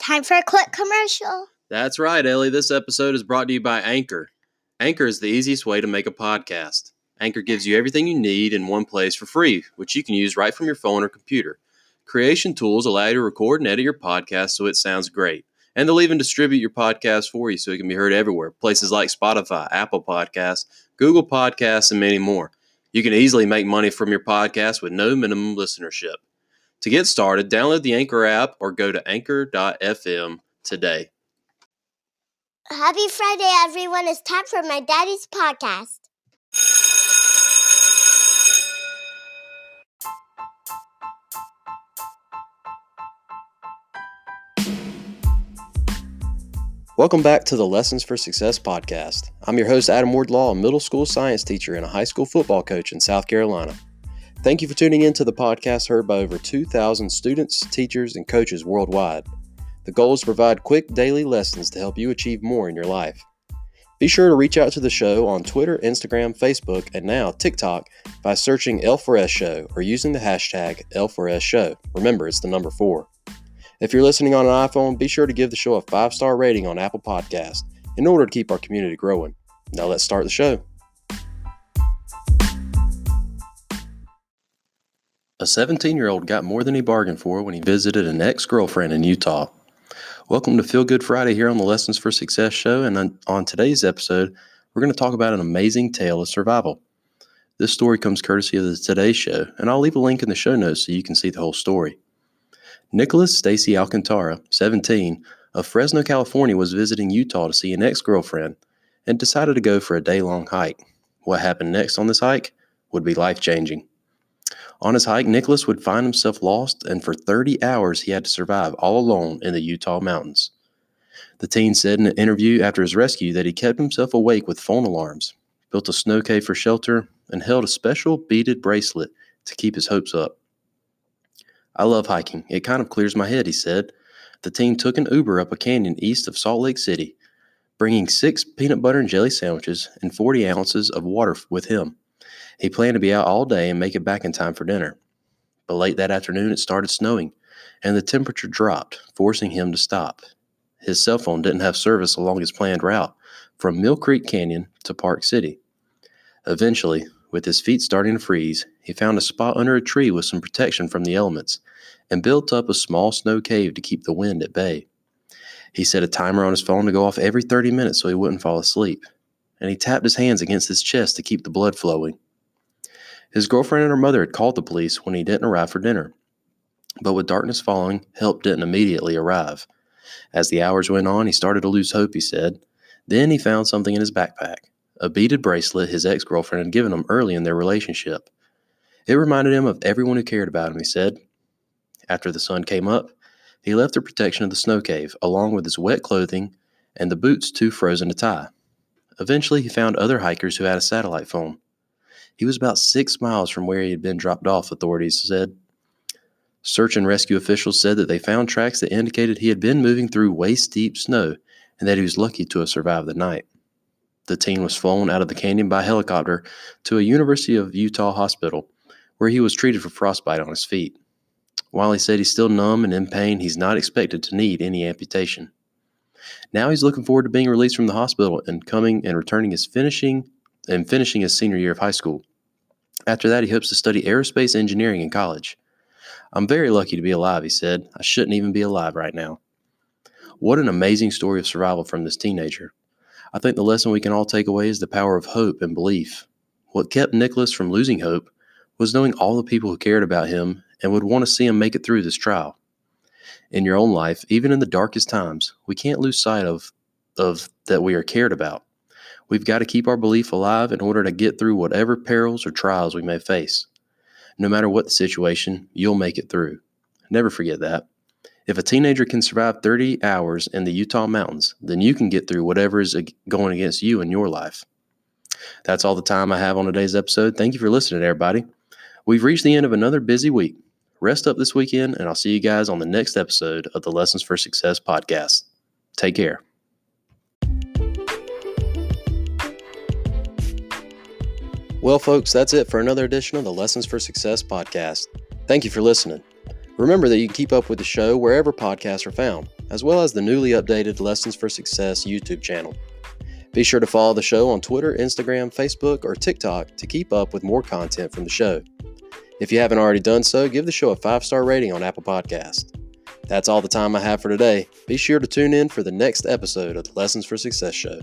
Time for a quick commercial. That's right, Ellie. This episode is brought to you by Anchor. Anchor is the easiest way to make a podcast. Anchor gives you everything you need in one place for free, which you can use right from your phone or computer. Creation tools allow you to record and edit your podcast so it sounds great. And they'll even distribute your podcast for you so it can be heard everywhere. Places like Spotify, Apple Podcasts, Google Podcasts, and many more. You can easily make money from your podcast with no minimum listenership. To get started, download the Anchor app or go to anchor.fm today. Happy Friday, everyone. It's time for my daddy's podcast. Welcome back to the Lessons for Success podcast. I'm your host, Adam Wardlaw, a middle school science teacher and a high school football coach in South Carolina. Thank you for tuning in to the podcast heard by over 2,000 students, teachers, and coaches worldwide. The goal is to provide quick daily lessons to help you achieve more in your life. Be sure to reach out to the show on Twitter, Instagram, Facebook, and now TikTok by searching L4S Show or using the hashtag L4S Show. Remember, it's the number 4. If you're listening on an iPhone, be sure to give the show a 5-star rating on Apple Podcasts in order to keep our community growing. Now let's start the show. A 17-year-old got more than he bargained for when he visited an ex-girlfriend in Utah. Welcome to Feel Good Friday here on the Lessons for Success show, and on today's episode, we're going to talk about an amazing tale of survival. This story comes courtesy of the Today Show, and I'll leave a link in the show notes so you can see the whole story. Nicholas Stacy Alcantara, 17, of Fresno, California, was visiting Utah to see an ex-girlfriend and decided to go for a day-long hike. What happened next on this hike would be life-changing. On his hike, Nicholas would find himself lost, and for 30 hours he had to survive all alone in the Utah mountains. The teen said in an interview after his rescue that he kept himself awake with phone alarms, built a snow cave for shelter, and held a special beaded bracelet to keep his hopes up. "I love hiking. It kind of clears my head," he said. The teen took an Uber up a canyon east of Salt Lake City, bringing 6 peanut butter and jelly sandwiches and 40 ounces of water with him. He planned to be out all day and make it back in time for dinner. But late that afternoon, it started snowing, and the temperature dropped, forcing him to stop. His cell phone didn't have service along his planned route from Mill Creek Canyon to Park City. Eventually, with his feet starting to freeze, he found a spot under a tree with some protection from the elements and built up a small snow cave to keep the wind at bay. He set a timer on his phone to go off every 30 minutes so he wouldn't fall asleep, and he tapped his hands against his chest to keep the blood flowing. His girlfriend and her mother had called the police when he didn't arrive for dinner. But with darkness falling, help didn't immediately arrive. As the hours went on, he started to lose hope, he said. Then he found something in his backpack, a beaded bracelet his ex-girlfriend had given him early in their relationship. It reminded him of everyone who cared about him, he said. After the sun came up, he left the protection of the snow cave, along with his wet clothing and the boots too frozen to tie. Eventually, he found other hikers who had a satellite phone. He was about 6 miles from where he had been dropped off, authorities said. Search and rescue officials said that they found tracks that indicated he had been moving through waist-deep snow and that he was lucky to have survived the night. The teen was flown out of the canyon by helicopter to a University of Utah hospital, where he was treated for frostbite on his feet. While he said he's still numb and in pain, he's not expected to need any amputation. Now he's looking forward to being released from the hospital and finishing his senior year of high school. After that, he hopes to study aerospace engineering in college. "I'm very lucky to be alive," he said. "I shouldn't even be alive right now." What an amazing story of survival from this teenager. I think the lesson we can all take away is the power of hope and belief. What kept Nicholas from losing hope was knowing all the people who cared about him and would want to see him make it through this trial. In your own life, even in the darkest times, we can't lose sight of that we are cared about. We've got to keep our belief alive in order to get through whatever perils or trials we may face. No matter what the situation, you'll make it through. Never forget that. If a teenager can survive 30 hours in the Utah mountains, then you can get through whatever is going against you in your life. That's all the time I have on today's episode. Thank you for listening, everybody. We've reached the end of another busy week. Rest up this weekend, and I'll see you guys on the next episode of the Lessons for Success podcast. Take care. Well, folks, that's it for another edition of the Lessons for Success podcast. Thank you for listening. Remember that you can keep up with the show wherever podcasts are found, as well as the newly updated Lessons for Success YouTube channel. Be sure to follow the show on Twitter, Instagram, Facebook, or TikTok to keep up with more content from the show. If you haven't already done so, give the show a 5-star rating on Apple Podcasts. That's all the time I have for today. Be sure to tune in for the next episode of the Lessons for Success show.